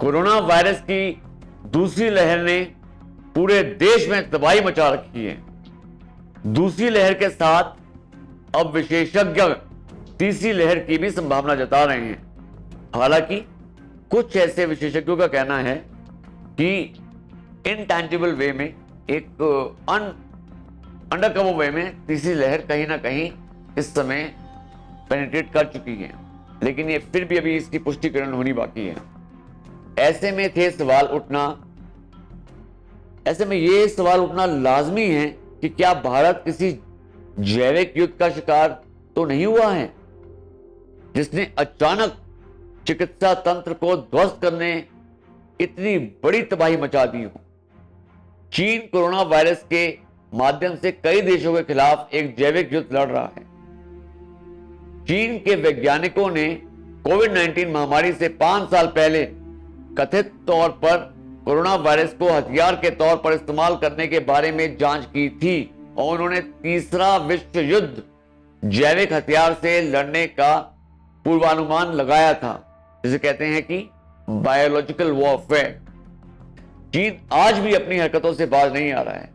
Corona virus की दूसरी लहर ने पूरे देश में तबाही मचा रखी है। दूसरी लहर के साथ अब विशेषज्ञ तीसरी लहर की भी संभावना जता रहे हैं। हालांकि कुछ ऐसे विशेषज्ञों का कहना है कि इनटैंजिबल वे में, एक अंडरकवर वे में तीसरी लहर कहीं ना कहीं इस समय पेनिट्रेट कर चुकी है, लेकिन ये फिर भी अभी इसकी पुष्टिकरण होनी बाकी है। ऐसे में ये सवाल उठना लाजमी है कि क्या भारत किसी जैविक युद्ध का शिकार तो नहीं हुआ है, जिसने अचानक चिकित्सा तंत्र को ध्वस्त करने इतनी बड़ी तबाही मचा दी हो। चीन कोरोना वायरस के माध्यम से कई देशों के खिलाफ एक जैविक युद्ध लड़ रहा है। चीन के वैज्ञानिकों ने कोविड-19 महामारी से 5 साल पहले कथित तौर पर कोरोना वायरस को हथियार के तौर पर इस्तेमाल करने के बारे में जांच की थी और उन्होंने तीसरा विश्व युद्ध जैविक हथियार से लड़ने का पूर्वानुमान लगाया था, जिसे कहते हैं कि बायोलॉजिकल वॉरफेयर। चीन आज भी अपनी हरकतों से बाज नहीं आ रहा है।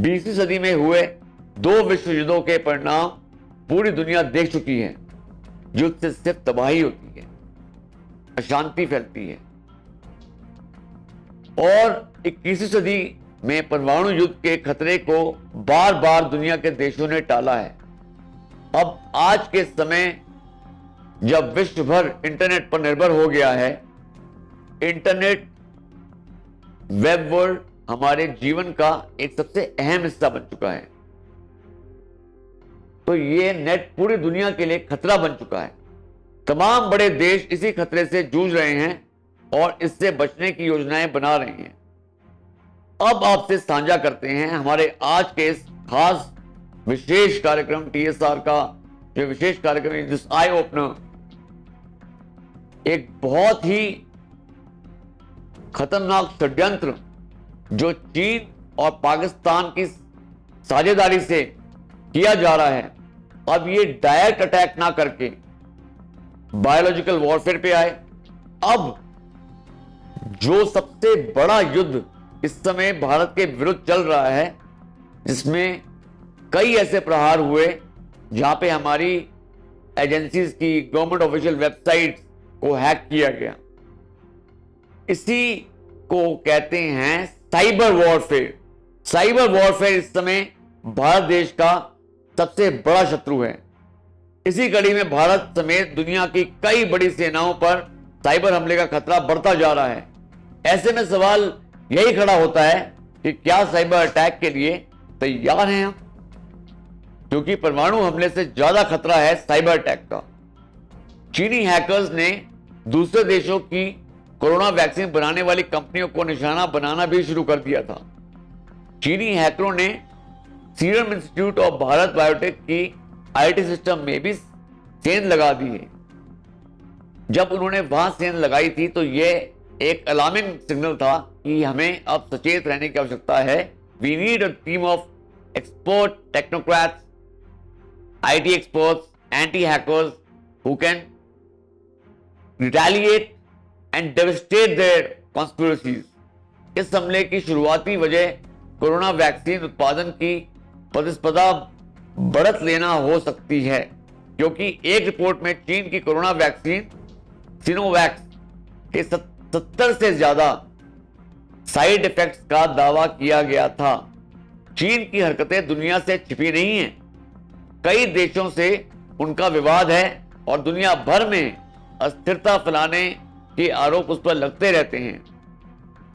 20वीं सदी में हुए 2 विश्व युद्धों के परिणाम पूरी दुनिया देख चुकी है। युद्ध से सिर्फ तबाही होती है, अशांति फैलती है, और 21वीं सदी में परमाणु युद्ध के खतरे को बार बार दुनिया के देशों ने टाला है। अब आज के समय जब विश्व भर इंटरनेट पर निर्भर हो गया है, इंटरनेट वेब वर्ल्ड हमारे जीवन का एक सबसे अहम हिस्सा बन चुका है। तो ये नेट पूरी दुनिया के लिए खतरा बन चुका है। तमाम बड़े देश इसी खतरे से जूझ रहे हैं और इससे बचने की योजनाएं बना रहे हैं। अब आपसे साझा करते हैं हमारे आज के इस खास विशेष कार्यक्रम TSR का जो विशेष कार्यक्रम दिस आई ओपनर, एक बहुत ही खतरनाक षड्यंत्र जो चीन और पाकिस्तान की साझेदारी से किया जा रहा है। अब ये डायरेक्ट अटैक ना करके बायोलॉजिकल वॉरफेयर पे आए। अब जो सबसे बड़ा युद्ध इस समय भारत के विरुद्ध चल रहा है, जिसमें कई ऐसे प्रहार हुए जहां पे हमारी एजेंसीज की गवर्नमेंट ऑफिशियल वेबसाइट को हैक किया गया, इसी को कहते हैं साइबर वॉरफेयर। साइबर वॉरफेयर इस समय भारत देश का सबसे बड़ा शत्रु है। इसी कड़ी में भारत समेत दुनिया की कई बड़ी सेनाओं पर साइबर हमले का खतरा बढ़ता जा रहा है। ऐसे में सवाल यही खड़ा होता है कि क्या साइबर अटैक के लिए तैयार हैं हम, क्योंकि परमाणु हमले से ज्यादा खतरा है साइबर अटैक का। चीनी हैकर्स ने दूसरे देशों की कोरोना वैक्सीन बनाने वाली कंपनियों को निशाना बनाना भी शुरू कर दिया था। चीनी हैकरों ने serum institute of Bharat biotech की IT सिस्टम में भी सेंध लगा दी है। जब उन्होंने वहां सेंध लगाई थी तो यह एक अलार्मिंग सिग्नल था कि हमें अब सचेत रहने की आवश्यकता है। We need a team of expert technocrats, IT experts, anti hackers who can retaliate and devastate their conspiracies. इस हमले की शुरुआती वजह कोरोना वैक्सीन उत्पादन की प्रतिस्पर्धा बढ़त लेना हो सकती है, क्योंकि एक रिपोर्ट में चीन की कोरोना वैक्सीन सिनोवैक्स के 70 से ज्यादा साइड इफेक्ट्स का दावा किया गया था। चीन की हरकतें दुनिया से छिपी नहीं हैं। कई देशों से उनका विवाद है और दुनिया भर में अस्थिरता फैलाने के आरोप उस पर लगते रहते हैं।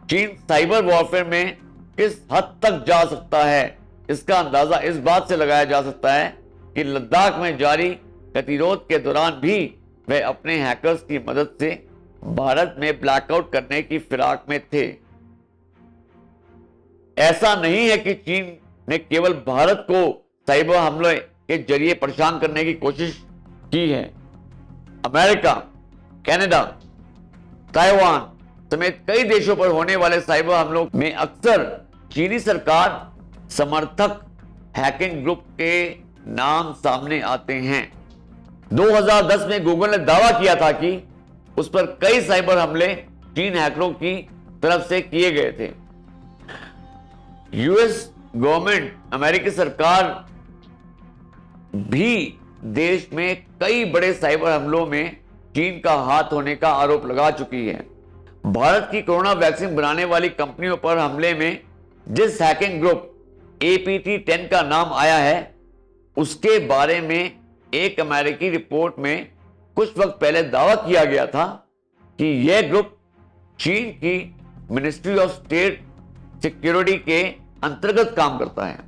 चीन साइबर वॉरफेयर में किस हद तक जा सकता है, इसका अंदाजा इस बात से लगाया जा सकता है कि लद्दाख में जारी गतिरोध के दौरान भी वे अपने हैकर्स की मदद से भारत में ब्लैकआउट करने की फिराक में थे। ऐसा नहीं है कि चीन ने केवल भारत को साइबर हमले के जरिए परेशान करने की कोशिश की है। अमेरिका, कनाडा, ताइवान समेत कई देशों पर होने वाले साइबर हमलों में अक्सर चीनी सरकार समर्थक हैकिंग ग्रुप के नाम सामने आते हैं। 2010 में गूगल ने दावा किया था कि उस पर कई साइबर हमले चीन हैकरों की तरफ से किए गए थे। यूएस गवर्नमेंट, अमेरिकी सरकार भी देश में कई बड़े साइबर हमलों में चीन का हाथ होने का आरोप लगा चुकी है। भारत की कोरोना वैक्सीन बनाने वाली कंपनियों पर हमले में जिस हैकिंग ग्रुप APT10 का नाम आया है, उसके बारे में एक अमेरिकी रिपोर्ट में कुछ वक्त पहले दावा किया गया था कि यह ग्रुप चीन की मिनिस्ट्री ऑफ स्टेट सिक्योरिटी के अंतर्गत काम करता है।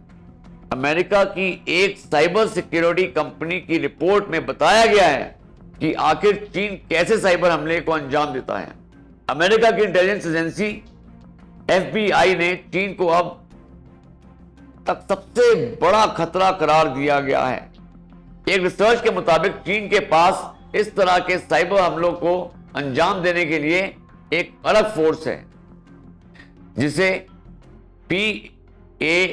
अमेरिका की एक साइबर सिक्योरिटी कंपनी की रिपोर्ट में बताया गया है कि आखिर चीन कैसे साइबर हमले को अंजाम देता है। अमेरिका की इंटेलिजेंस एजेंसी FBI ने चीन को अब तक सबसे बड़ा खतरा करार दिया गया है। एक रिसर्च के मुताबिक चीन के पास इस तरह के साइबर हमलों को अंजाम देने के लिए एक अलग फोर्स है जिसे PALASSF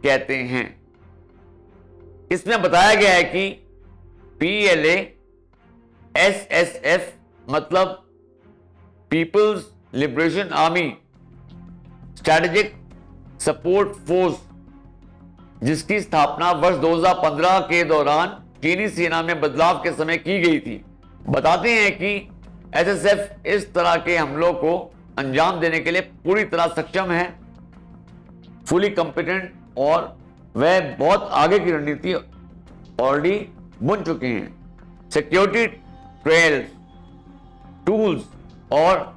कहते हैं। इसमें बताया गया है कि PALASSF मतलब people's liberation army strategic support force, जिसकी स्थापना वर्ष 2015 के दौरान चीनी सेना में बदलाव के समय की गई थी, बताते हैं कि SSF इस तरह के हमलों को अंजाम देने के लिए पूरी तरह सक्षम है, फुली कॉम्पिटेंट, और वह बहुत आगे की रणनीति ऑलरेडी बुन चुके हैं। सिक्योरिटी ट्रेल्स, टूल्स और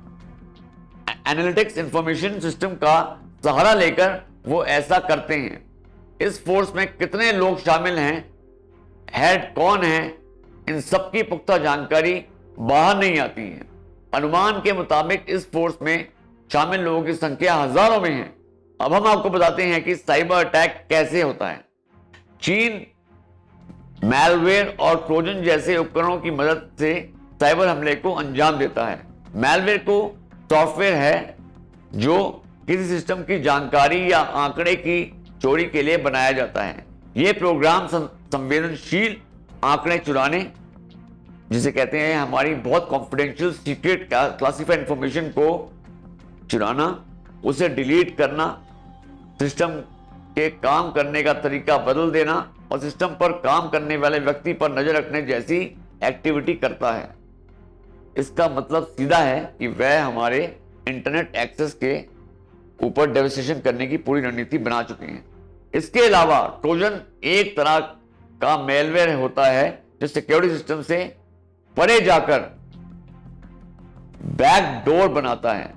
एनालिटिक्स इंफॉर्मेशन सिस्टम का सहारा लेकर वो ऐसा करते हैं। इस फोर्स में कितने लोग शामिल हैं, हेड कौन है, इन सब की पुख्ता जानकारी बाहर नहीं आती है। अनुमान के मुताबिक इस फोर्स में शामिल लोगों की संख्या हजारों में है। अब हम आपको बताते हैं कि साइबर अटैक कैसे होता है। चीन मैलवेयर और ट्रोजन जैसे उपकरणों की मदद से साइबर हमले को अंजाम देता है। मैलवेयर को सॉफ्टवेयर है जो किसी सिस्टम की जानकारी या आंकड़े की चोरी के लिए बनाया जाता है। यह प्रोग्राम संवेदनशील आंकड़े चुराने, जिसे कहते हैं हमारी बहुत कॉन्फिडेंशियल सीक्रेट क्लासिफाइड इंफॉर्मेशन को चुराना, उसे डिलीट करना, सिस्टम के काम करने का तरीका बदल देना और सिस्टम पर काम करने वाले व्यक्ति पर नजर रखने जैसी एक्टिविटी करता है। इसका मतलब सीधा है कि वह हमारे इंटरनेट एक्सेस के ऊपर डेविस्टेशन करने की पूरी रणनीति बना चुके हैं। इसके अलावा ट्रोजन एक तरह का मेलवेयर होता है जो सिक्योरिटी सिस्टम से परे जाकर बैक डोर बनाता है,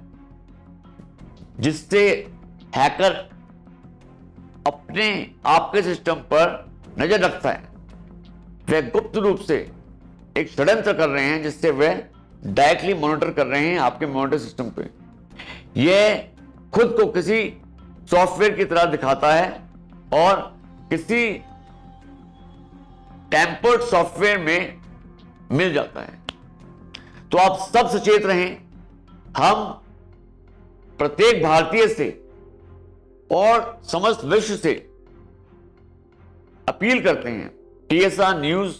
जिससे हैकर अपने आपके सिस्टम पर नजर रखता है। वे गुप्त रूप से एक षड्यंत्र कर रहे हैं जिससे वे डायरेक्टली मॉनिटर कर रहे हैं आपके मॉनिटर सिस्टम पे। यह खुद को किसी सॉफ्टवेयर की तरह दिखाता है और किसी टेम्पर्ड सॉफ्टवेयर में मिल जाता है। तो आप सब सचेत रहें। हम प्रत्येक भारतीय से और समस्त विश्व से अपील करते हैं। TSR news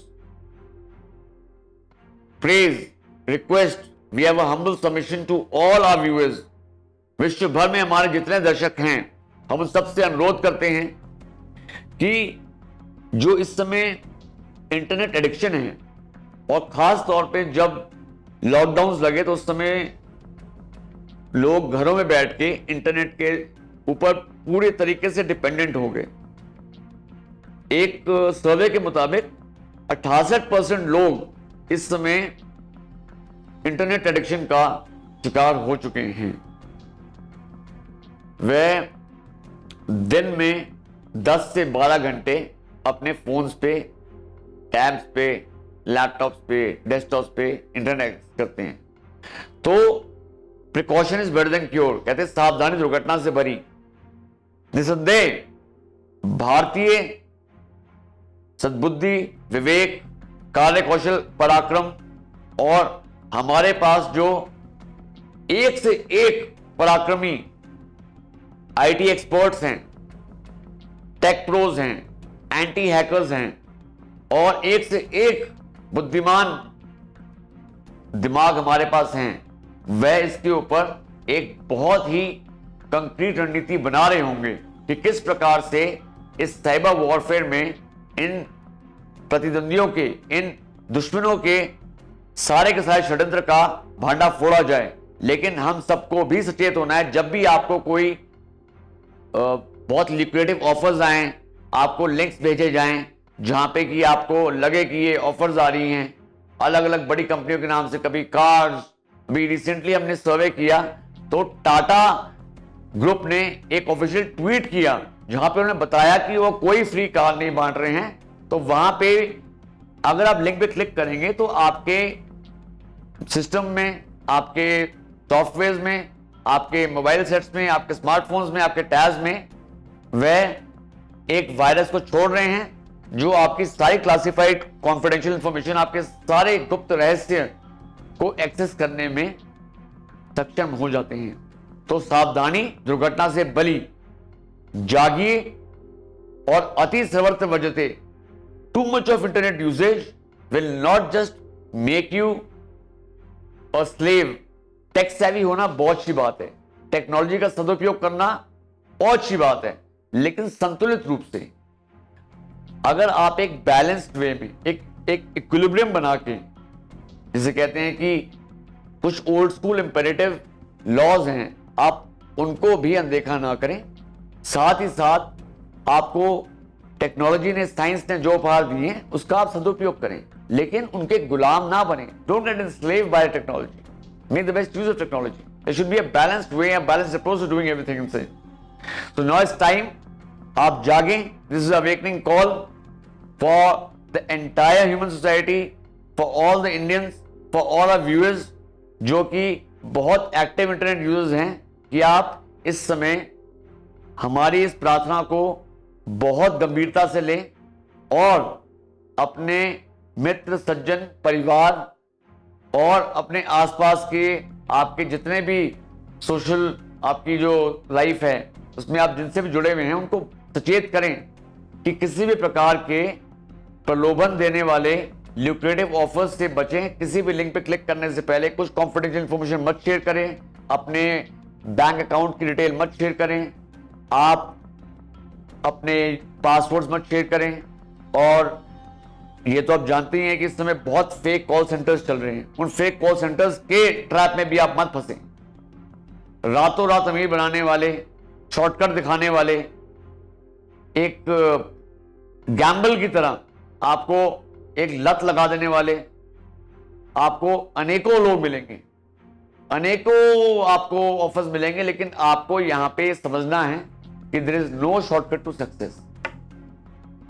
prays request, we have a humble submission to all our viewers. विश्व भर में हमारे जितने दर्शक हैं, हम सबसे अनुरोध करते हैं कि जो इस समय इंटरनेट एडिक्शन है, और खास तौर पे जब लॉकडाउन लगे तो उस समय लोग घरों में बैठ के इंटरनेट के ऊपर पूरे तरीके से डिपेंडेंट हो गए। एक सर्वे के मुताबिक 68% लोग इस समय इंटरनेट एडिक्शन का शिकार हो चुके हैं। वे दिन में 10 से 12 घंटे अपने फोन्स पे, टैब्स पे, लैपटॉप्स पे, डेस्कटॉप्स पे इंटरनेट एक्सेस करते हैं। तो precaution is better than cure, कहते हैं सावधानी दुर्घटना से भरी। निसंदेह भारतीय सद्बुद्धि, विवेक, कार्य कौशल, पराक्रम और हमारे पास जो एक से एक पराक्रमी IT एक्सपर्ट्स हैं, टेक प्रोज हैं, एंटी हैकर्स हैं, और एक से एक बुद्धिमान दिमाग हमारे पास हैं, वह इसके ऊपर एक बहुत ही कंक्रीट रणनीति बना रहे होंगे कि किस प्रकार से इस साइबर वॉरफेयर में इन प्रतिद्वंदियों के, इन दुश्मनों के सारे के सारे षड्यंत्र का भांडा फोड़ा जाए। लेकिन हम सबको भी सचेत होना है, जब भी आपको कोई बहुत लिक्विडेटिव ऑफर्स आए, आपको लिंक्स भेजे जाएं जहां पे कि आपको लगे कि ये ऑफर्स आ रही हैं अलग अलग बड़ी कंपनियों के नाम से, कभी कार्स, अभी रिसेंटली हमने सर्वे किया तो टाटा ग्रुप ने एक ऑफिशियल ट्वीट किया जहां पे उन्होंने बताया कि वो कोई फ्री कार नहीं बांट रहे हैं। तो वहां पे अगर आप लिंक पे क्लिक करेंगे तो आपके सिस्टम में, आपके सॉफ्टवेयर में, आपके मोबाइल सेट्स में, आपके स्मार्टफोन्स में, आपके टैब्स में वह एक वायरस को छोड़ रहे हैं जो आपकी सारी क्लासिफाइड कॉन्फिडेंशियल इंफॉर्मेशन, आपके सारे गुप्त रहस्य को एक्सेस करने में सक्षम हो जाते हैं। तो सावधानी, दुर्घटना से बली, जागिए और अति सर्वत्र वर्जते। Too much of internet usage will not just make you a slave. Tech savvy होना बहुत अच्छी बात है, टेक्नोलॉजी का सदुपयोग करना बहुत अच्छी बात है, लेकिन संतुलित रूप से। अगर आप एक बैलेंस्ड वे में एक इक्विलिब्रियम बना के, जिसे कहते हैं कि कुछ ओल्ड स्कूल इंपेरेटिव लॉज हैं, आप उनको भी अनदेखा ना करें। साथ ही साथ आपको टेक्नोलॉजी ने, साइंस ने जो उपहार दिए हैं उसका आप सदुपयोग करें, लेकिन उनके गुलाम ना बने। Don't get enslaved by technology, make the best use of technology. There should be a balanced way, a balanced approach to doing everything in से। सो नाउ इट्स टाइम, आप जागें। This is awakening call for the entire human society, for all the Indians, for all our viewers जो कि बहुत active internet users हैं, कि आप इस समय हमारी इस प्रार्थना को बहुत गंभीरता से लें और अपने मित्र, सज्जन, परिवार और अपने आसपास के आपके जितने भी सोशल आपकी जो लाइफ है उसमें आप जिनसे भी जुड़े हुए हैं उनको सचेत करें कि किसी भी प्रकार के प्रलोभन देने वाले ल्यूक्रेटिव ऑफर्स से बचें। किसी भी लिंक पे क्लिक करने से पहले कुछ कॉन्फिडेंशियल इंफॉर्मेशन मत शेयर करें, अपने बैंक अकाउंट की डिटेल मत शेयर करें, आप अपने पासवर्ड्स मत शेयर करें। और ये तो आप जानते ही हैं कि इस समय बहुत फेक कॉल सेंटर्स चल रहे हैं, उन फेक कॉल सेंटर्स के ट्रैप में भी आप मत फंसें। रातों रात अमीर बनाने वाले, शॉर्टकट दिखाने वाले, एक गैम्बल की तरह आपको एक लत लगा देने वाले आपको अनेकों लोग मिलेंगे, अनेकों आपको ऑफर्स मिलेंगे, लेकिन आपको यहां पे समझना है कि there is no shortcut to success.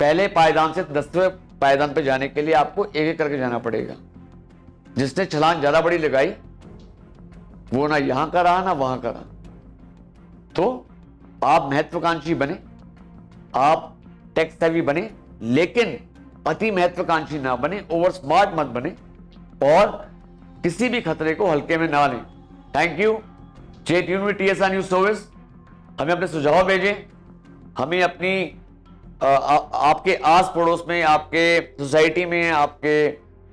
पहले पायदान से 10वें पायदान पे जाने के लिए आपको एक एक करके जाना पड़ेगा। जिसने छलांग ज्यादा बड़ी लगाई वो ना यहां का रहा ना वहां का रहा। तो आप महत्वाकांक्षी बने, आप टेक सेवी बने, लेकिन अति महत्वाकांक्षी ना बने, ओवर स्मार्ट मत बने और किसी भी खतरे को हल्के में ना लें। Thank you. Stay tuned with TSR news service. हमें अपने सुझाव भेजें, हमें अपनी आपके आस पड़ोस में, आपके सोसाइटी में, आपके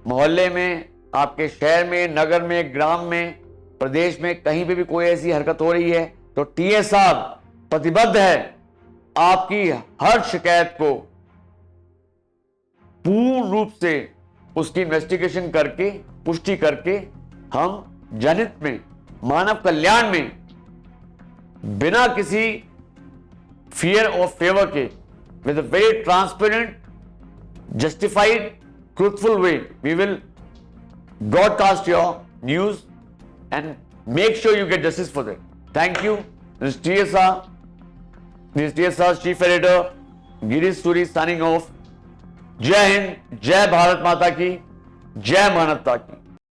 मोहल्ले में, आपके शहर में, नगर में, ग्राम में, प्रदेश में कहीं पे भी कोई ऐसी हरकत हो रही है तो TSR प्रतिबद्ध है आपकी हर शिकायत को पूर्ण रूप से उसकी इन्वेस्टिगेशन करके, पुष्टि करके हम जनहित में, मानव कल्याण में, बिना किसी फियर और फेवर के, with a very transparent, justified, truthful way, we will broadcast your news and make sure you get justice for that. Thank you. This is TSR. This is TSR's Chief Editor, Girish Suri, signing off. जय हिंद, जय भारत माता की, जय मानवता की।